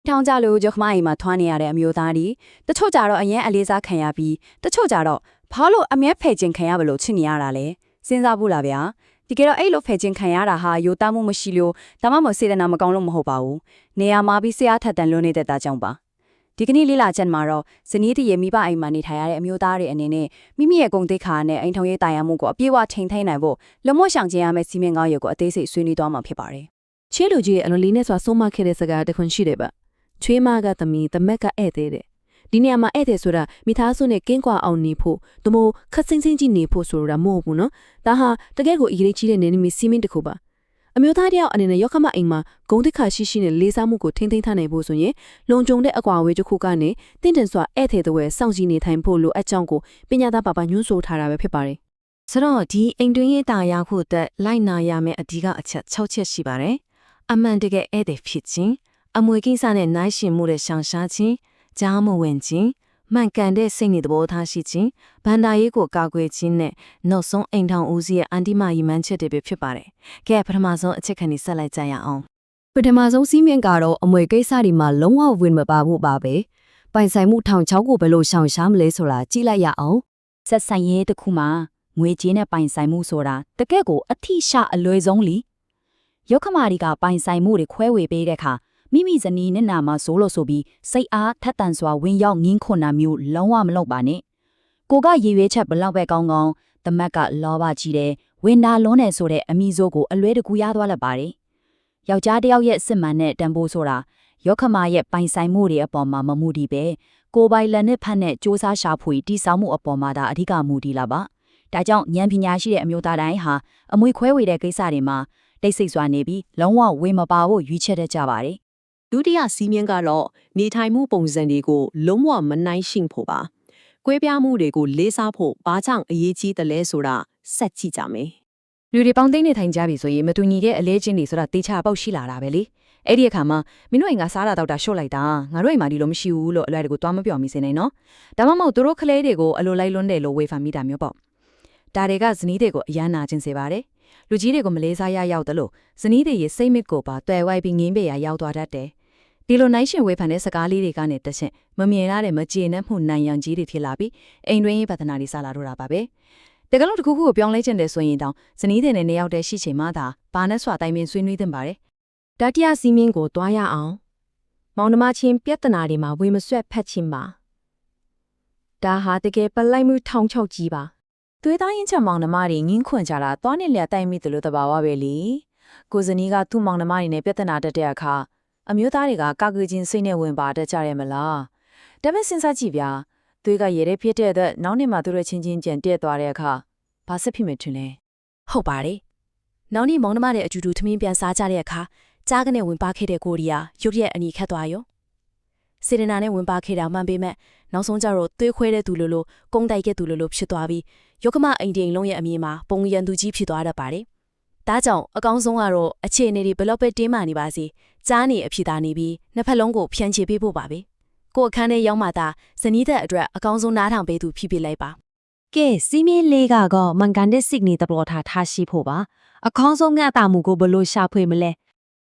ထောင်ကြလို့ကြောက်မအိမ်မှာထွားနေရတဲ့အမျိုးသားတွေတချို့ကြတော့အရင်အလေးစားခံရပြီးတချို့ကြတော့ဘာလို့အမြဲဖယ်ကျင်ခံရဘလို့ချစ်နေရတာလဲစဉ်းစားဖို့လားဗျာဒီကတော့အဲ့လိုဖယ်ကျင်ခံရတာဟာယိုသားမှုမရှိလို့ဒါမှမဟုတ်စေတနာမကောင်းလို့မဟုတ်ပါဘူးနေရာမှာပြီးဆရာထက်တန်လွန်းနေတဲ့တာကြောင့်ပါဒီကနေ့လေးလာချက်မှာတော့ဇနီးတရေမိဘအိမ်မှာနေထိုင်ရတဲ့အမျိုးသားတွေအနေနဲ့မိမိရဲ့ဂုဏ်သိက္ခာနဲ့အိမ်ထောင်ရေးတာယာမှုကိုအပြည့်အဝထိန်းသိမ်းနိုင်ဖို့လမို့ရှောင်ကျဉ်ရမယ့်စီမံကောင်းရုပ်ကိုအသေးစိတ်ဆွေးနွေးသွားမှာဖြစ်ပါတယ်ချေလူကြီးအလွန်လေးနဲ့စွာဆုံးမခဲ့တဲ့စကားတစ်ခွန်းရှိတယ်ဗျချွေးမကသမီးတမက်ကဧည့်သည်တဲ့ဒီနေရာမှာဧည့်သည်ဆိုတာမိသားစုနဲ့ကင်းကွာအောင်နေဖို့တမို့ခက်စင်းစင်းကြီးနေဖို့ဆိုတာမဟုတ်ဘူးနော်ဒါဟာတကယ်ကိုအရေးကြီးတဲ့နေနမီစီမင်းတစ်ခုပါအမျိုးသားတယောက်အနေနဲ့ရောက်ခမအိမ်မှာဂုံတိခါရှိရှိနဲ့လေးစားမှုကိုထိမ့်သိမ်းထားနိုင်ဖို့ဆိုရင်လုံခြုံတဲ့အကွာအဝေးတစ်ခုကနေတင့်တယ်စွာဧည့်သည်တွေစောင့်ကြည့်နေထိုင်ဖို့လိုအပ်ကြောင်းကိုပညာသားပါပါညွှန်းဆိုထားတာပဲဖြစ်ပါတယ်ဆိုတော့ဒီအိမ်တွင်းရေးတာယာဖို့အတွက်လိုက်နာရမယ့်အဓိကအချက်6ချက်ရှိပါတယ်အမှန်တကယ်ဧည့်သည်ဖြစ်ခြင်းအမွေကိစ္စနဲ့နိုင်ရှင်မှုတဲ့ရှောင်ရှားခြင်းကြားမဝင်ခြင်းမှန်ကန်တဲ့စိတ်နေသဘောထားရှိခြင်းဗန္ဒာရေးကိုကာကွယ်ခြင်းနဲ့နောက်ဆုံးအိမ်ထောင်ဦးစီးရဲ့အန်တီမာရီမန်းချက်တွေပဲဖြစ်ပါတယ်။ကဲပထမဆုံးအချက်ခံနေဆက်လိုက်ကြရအောင်ပထမဆုံးစီးမြင့်ကတော့အမွေကိစ္စတွေမှာလုံးဝဝင်မပါဘူးပါပဲ။ပိုင်ဆိုင်မှုထောင်ချောက်ကိုဘယ်လိုရှောင်ရှားမလဲဆိုတာကြည့်လိုက်ရအောင်။ဆက်ဆိုင်ရေးတစ်ခုမှာငွေကြေးနဲ့ပိုင်ဆိုင်မှုဆိုတာတကယ့်ကိုအထိရှအလွယ်ဆုံးလीရုပ်ခမာရီကပိုင်ဆိုင်မှုတွေခွဲဝေပေးတဲ့အခါမိမိဇနီးနဲ့နာမှာဆိုလို့ဆိုပြီးစိတ်အားထက်သန်စွာဝင်ရောက်ငင်းခွန်တာမျိုးလုံးဝမလုပ်ပါနဲ့ကိုကရည်ရွယ်ချက်ဘလောက်ပဲကောင်းကောင်းတမက်ကလောဘကြီးတယ်ဝင်နာလွန်းတယ်ဆိုတဲ့အမိစိုးကိုအလွဲတကူရသွားလက်ပါတယ်ယောက်ျားတစ်ယောက်ရဲ့စစ်မှန်တဲ့တန်ဖိုးဆိုတာယောက်ခမရဲ့ပိုင်ဆိုင်မှုတွေအပေါ်မှာမမူတည်ပဲကိုပိုင်လက်နဲ့ဖက်နဲ့စ조사ရှာဖွေတိဆောက်မှုအပေါ်မှာဒါအဓိကမူတည်လာပါဒါကြောင့်ဉာဏ်ပညာရှိတဲ့အမျိုးသားတိုင်းဟာအမွေခွဲဝေတဲ့ကိစ္စတွေမှာတိတ်ဆိတ်စွာနေပြီးလုံးဝဝေမပါဖို့ရွေးချယ်တတ်ကြပါတယ်ဒုတိယစီးမြင်ကတော့နေထိုင်မှုပုံစံတွေကိုလုံးဝမနိုင်ရှင်းဖို့ပါ။ကွဲပြားမှုတွေကိုလေးစားဖို့ဘာကြောင့်အရေးကြီးတယ်လဲဆိုတာဆက်ကြည့်ကြမယ်။လူတွေပေါင်းသိနေထိုင်ကြပြီဆိုရင်မတူညီတဲ့အလဲချင်းတွေဆိုတာတေချာပေါက်ရှိလာတာပဲလေ။အဲ့ဒီအခါမှာမင်းတို့အိမ်ကစားတာတော့တာရှော့လိုက်တာငါတို့အိမ်မှာဒီလိုမရှိဘူးလို့အလွယ်တကူသွားမပြောမိစေနဲ့နော်။ဒါမှမဟုတ်သူတို့ကလေးတွေကိုအလိုလိုက်လွန်းတယ်လို့ဝေဖန်မိတာမျိုးပေါ့။ဒါတွေကဇနီးတွေကိုအယမ်းနာခြင်းစေပါတယ်။လူကြီးတွေကိုမလေးစားရရောက်တယ်လို့ဇနီးတွေရဲ့စိတ်မစ်ကိုပါတွယ်ဝိုက်ပြီးငင်းပေရရောက်သွားတတ်တယ်။ဒီလိုနိုင်ရှင်ဝေဖန်တဲ့စကားလေးတွေကနေတဆင့်မမြင်ရတဲ့မကျေနပ်မှုနိုင်ရန်ကြီးတွေဖြစ်လာပြီးအိမ်တွင်းရေးပဒနာတွေစလာတော့တာပါပဲတကယ်လို့တစ်ခုခုကိုပြောင်းလဲခြင်းတယ်ဆိုရင်တောင်ဇနီးတဲ့နဲ့နေရောက်တဲ့ရှိချိန်မှသာဘာနဲ့ဆွာတိုင်းပင်ဆွေးနွေးသင့်ပါတယ်တတိယစီးမင်းကိုတွားရအောင်မောင်နှမချင်းပြဿနာတွေမှာဝေမဆွက်ဖက်ခြင်းပါဒါဟာတကယ်ပလိုက်မှုထောင်ချောက်ကြီးပါသွေးသားရင်ချက်မောင်နှမတွေငင်းခွန်ကြတာတွားနဲ့လျက်တိုင်မိတယ်လို့တဘာဝပဲလေကိုဇနီးကသူ့မောင်နှမတွေနဲ့ပြဿနာတက်တဲ့အခါအမျိုးသားတွေကကာကွယ်ခြင်းစိတ်နဲ့ဝင်ပါတတ်ကြရမလားဒါပေမဲ့စဉ်းစားကြည့်ဗျာသွေးကရေထဲဖြစ်တဲ့အတွက်နောက်နေ့မှသူတို့ချင်းချင်းကြံတက်သွားတဲ့အခါဘာဆက်ဖြစ်မယ်ထင်လဲဟုတ်ပါတယ်နောက်နေ့မောင်နှမတဲ့အတူတူထမင်းပြန်စားကြတဲ့အခါကြားကနေဝင်ပါခဲ့တဲ့ကိုရီးယားရုတ်ရက်အနီခတ်သွားရောစေရနာနဲ့ဝင်ပါခဲ့တာမှန်ပေမဲ့နောက်ဆုံးကျတော့သွေးခွဲတဲ့သူလိုလိုကုန်းတိုက်ခဲ့သူလိုလိုဖြစ်သွားပြီးရုပ်ကမအိမ်တိမ်လုံးရဲ့အမြင်မှာပုံရံသူကြီးဖြစ်သွားတတ်ပါတယ်ဒါကြောင့်အကောင်းဆုံးကတော့အခြေအနေတွေဘလောက်ပဲတင်းမာနေပါစေကြားနေအဖြစ်သာနေပြီးနှစ်ဖက်လုံးကိုဖြန့်ချေပေးဖို့ပါပဲကိုအခန်းထဲရောက်မှသာဇနီးသက်အတွက်အကောင်းဆုံးနားထောင်ပေးသူဖြစ်ဖြစ်လိုက်ပါကဲစီမင်းလေးကတော့မန်ကန်တဲ့စိတ်နေတပလောထားထားရှိဖို့ပါအကောင်းဆုံးငှက်တာမှုကိုဘလို့ရှာဖွေမလဲ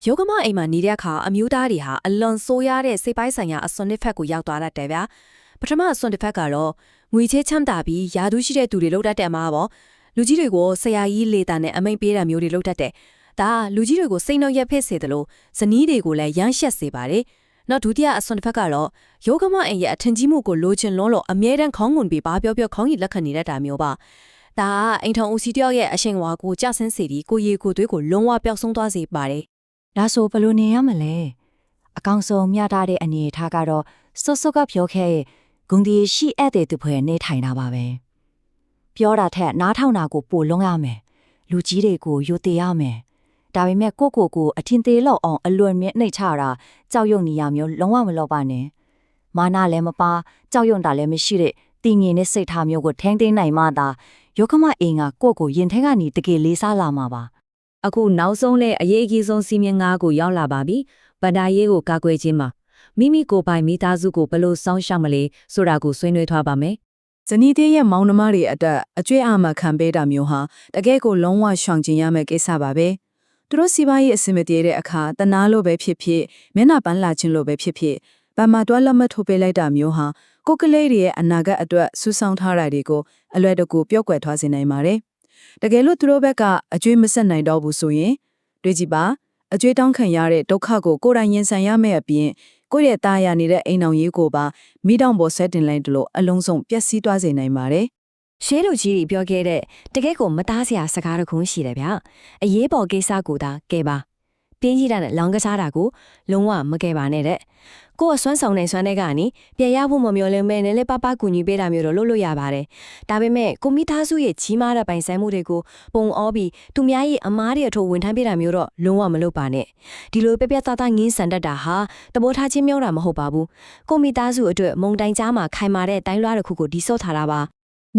ရုပ်ကမအိမ်မှာနေတဲ့အခါအမျိုးသားတွေဟာအလွန်ဆိုးရတဲ့စိတ်ပိုင်းဆိုင်ရာအစွန်တစ်ဖက်ကိုရောက်သွားတတ်တယ်ဗျာပထမအစွန်တစ်ဖက်ကတော့ငွေချေးချမ်းသာပြီးယာဒူးရှိတဲ့သူတွေလောက်တတ်တယ်မှာပေါ့လူကြီးတွေကိုဆရာကြီးလေတာနဲ့အမိန်ပေးတာမျိုးတွေလုပ်တတ်တယ်။ဒါလူကြီးတွေကိုစိတ်နှောက်ရက်ဖက်စေတယ်လို့ဇနီးတွေကိုလည်းရမ်းရှက်စေပါတယ်။နောက်ဒုတိယအစွန်တစ်ဖက်ကတော့ယောဂမအိမ်ရဲ့အထင်ကြီးမှုကိုလိုချင်လွန်းလို့အမြဲတမ်းခေါင်းငွန်ပြီးဘာပြောပြောခေါင်းကြီးလက်ခံနေတတ်တာမျိုးပါ။ဒါကအိမ်ထောင်ဦးစီးတယောက်ရဲ့အရှင်ဝါကိုကြဆင်းစေပြီးကိုရီကိုသွေးကိုလုံးဝပျောက်ဆုံးသွားစေပါတယ်။ဒါဆိုဘယ်လိုနေရမလဲ။အကောင်ဆုံးမျှထားတဲ့အနေအထားကတော့စောစောကပြောခဲ့ဂုံဒီရှိဧည့်သည်သူဖွဲ့နေထိုင်တာပါပဲ။ပြောတာထက်နားထောင်တာကိုပို့လုံးရမယ်လူကြီးတွေကိုယိုသေးရမယ်ဒါပေမဲ့ကိုအထင်သေးလောက်အောင်အလွန်မြင့်နှိတ်ချတာကြောက်ရွံ့နေရမျိုးလုံးဝမလုပ်ပါနဲ့မာနလည်းမပါကြောက်ရွံ့တာလည်းမရှိတဲ့တည်ငြိမ်တဲ့စိတ်ထားမျိုးကိုထိန်းသိမ်းနိုင်မှသာယောကမအိမ်ကကိုရင်ထဲကနေတကယ်လေးစားလာမှာပါအခုနောက်ဆုံးလဲအရေးအကြီးဆုံးစီမင်း၅ကိုရောက်လာပါပြီဗန္ဒာရေးကိုကာကွယ်ခြင်းမှာမိမိကိုယ်ပိုင်မိသားစုကိုဘယ်လိုစောင့်ရှောက်မလဲဆိုတာကိုဆွေးနွေးထားပါမယ်ဇနီးသေးရဲ့မောင်နှမတွေအတွက်အကျွေးအာမခံပေးတာမျိုးဟာတကယ်ကိုလုံးဝရှောင်ကျဉ်ရမယ့်ကိစ္စပါပဲ သူတို့စီးပွားရေးအဆင်မပြေတဲ့အခါတနာလို့ပဲဖြစ်ဖြစ်မျက်နှာပန်းလာခြင်းလို့ပဲဖြစ်ဖြစ်ဘာမှတွားလက်မထိုးပေးလိုက်တာမျိုးဟာကိုကလေးတွေရဲ့အနာဂတ်အတွက်ဆူဆောင်းထားတာတွေကိုအလွယ်တကူပြော့ကွယ်ထားစေနိုင်ပါတယ်။တကယ်လို့သူတို့ဘက်ကအကျွေးမဆက်နိုင်တော့ဘူးဆိုရင်တွေ့ကြည့်ပါအကျွေးတောင်းခံရတဲ့ဒုက္ခကိုကိုယ်တိုင်ရင်ဆိုင်ရမယ့်အပြင်ကိုယ့်ရဲ့တာယာနေတဲ့အိမ်အောင်ရေးကိုပါမိတောင်ပေါ်ဆက်တင်လိုက်တယ်လို့အလုံးစုံပျက်စီးသွားစေနိုင်ပါတယ်။ ရှေးလူကြီးတွေပြောခဲ့တဲ့တကယ့်ကိုမသားစရာစကားတစ်ခုရှိတယ်ဗျအရေးပေါ်ကိစ္စကိုသာကဲပါပြင်းကြီးတာနဲ့လောင်ကစားတာကိုလုံးဝမကဲပါနဲ့တဲ့ကိုယ်အစွမ်းဆောင်နေစွမ်းတဲ့ကနေပြန်ရဖို့မမျှော်လင့်မဲနဲ့လည်းပပကူညီပေးတာမျိုးတော့လုပ်လို့ရပါတယ်ဒါပေမဲ့ကိုမိသားစုရဲ့ကြီးမားတဲ့ပိုင်ဆိုင်မှုတွေကိုပုံအောပြီးသူများရဲ့အမားတွေအထိုးဝန်ထမ်းပေးတာမျိုးတော့လုံးဝမလုပ်ပါနဲ့ဒီလိုပြပြသားသားငင်းဆန်တတ်တာဟာတဘောထားချင်းမြောက်တာမဟုတ်ပါဘူးကိုမိသားစုအတွက်မုံတိုင်ကြားမှာခိုင်မာတဲ့တိုင်းလွှားတစ်ခုကိုဒီဆော့ထားတာပါ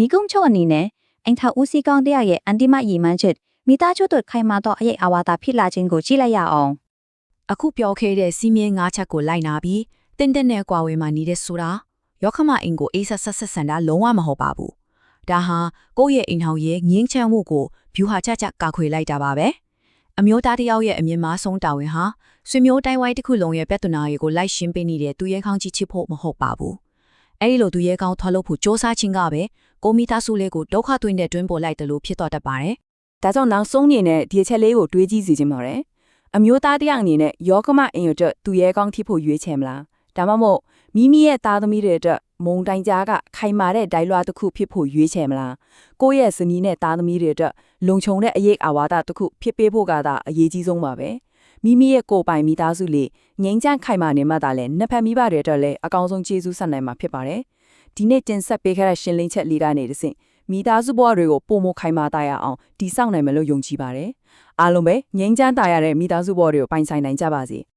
နီကုံချုပ်အနေနဲ့အင်ထာဦးစီးကောင်းတရားရဲ့အန်တီမရည်မှန်းချက်မိသားစုတို့ခိုင်မာတော့အရေးအဝါဒဖြစ်လာခြင်းကိုကြည့်လိုက်ရအောင်အခုပြောခဲ့တဲ့စီးမြဲ၅ချက်ကိုလိုက်နာပြီးတင်းတင်းနဲ့ကွာဝေးမှနေတဲ့ဆိုတာရောခမအင်ကိုအေးဆက်ဆက်ဆန်တာလုံးဝမဟုတ်ပါဘူးဒါဟာကိုယ့်ရဲ့အိမ်ဟောင်ရဲ့ငင်းချမ်းမှုကိုဗျူဟာချကာခွေလိုက်တာပါပဲအမျိုးသားတယောက်ရဲ့အမြင့်မားဆုံးတာဝန်ဟာဆွေမျိုးတိုင်းဝိုင်းတစ်ခုလုံးရဲ့ပြဿနာတွေကိုလိုက်ရှင်းပေးနေတဲ့သူရဲကောင်းကြီးချစ်ဖို့မဟုတ်ပါဘူးအဲ့ဒီလိုသူရဲကောင်းထွက်လို့ဖို့စ조사ခြင်းကပဲကိုမိသားစုလေးကိုဒုက္ခသွင်းတဲ့တွင်းပေါ်လိုက်တယ်လို့ဖြစ်တော့တတ်ပါတယ်။ဒါကြောင့်နောက်ဆုံးအနေနဲ့ဒီအချက်လေးကိုတွေးကြည့်စီခြင်းပါတယ်။အမျိုးသားတရားအနေနဲ့ယောကမအင်ရတဲ့သူရဲကောင်းဖြစ်ဖို့ရွေးချယ်မလား။ဒါမှမဟုတ်မိမိရဲ့သားသမီးတွေအတွက်မုံတိုင်ကြားကခိုင်မာတဲ့ဒိုင်လွှာတစ်ခုဖြစ်ဖို့ရွေးချယ်မလား။ကိုယ့်ရဲ့ဇနီးနဲ့သားသမီးတွေအတွက်လုံခြုံတဲ့အရေးအဝါဒတစ်ခုဖြစ်ပေးဖို့ကသာအရေးကြီးဆုံးပါပဲ။မိမိရဲ့ကိုယ်ပိုင်မိသားစုလေးငြိမ်းချမ်းခိုင်မာနေမှသာလဲနှစ်ဖက်မိဘတွေအတွက်လည်းအကောင်းဆုံးကျေးဇူးဆက်နိုင်မှာဖြစ်ပါတယ်။ဒီနေ့တင်ဆက်ပေးခဲ့တဲ့ရှင်းလင်းချက်လေးကနေတဆင့်မိသားစုဘဝတွေကိုပုံမခိုင်မာတာရအောင်တည်ဆောက်နိုင်မယ်လို့ယုံကြည်ပါတယ်။အားလုံးပဲငြိမ်းချမ်းသာရတဲ့မိသားစုဘဝတွေကိုပိုင်ဆိုင်နိုင်ကြပါစေ။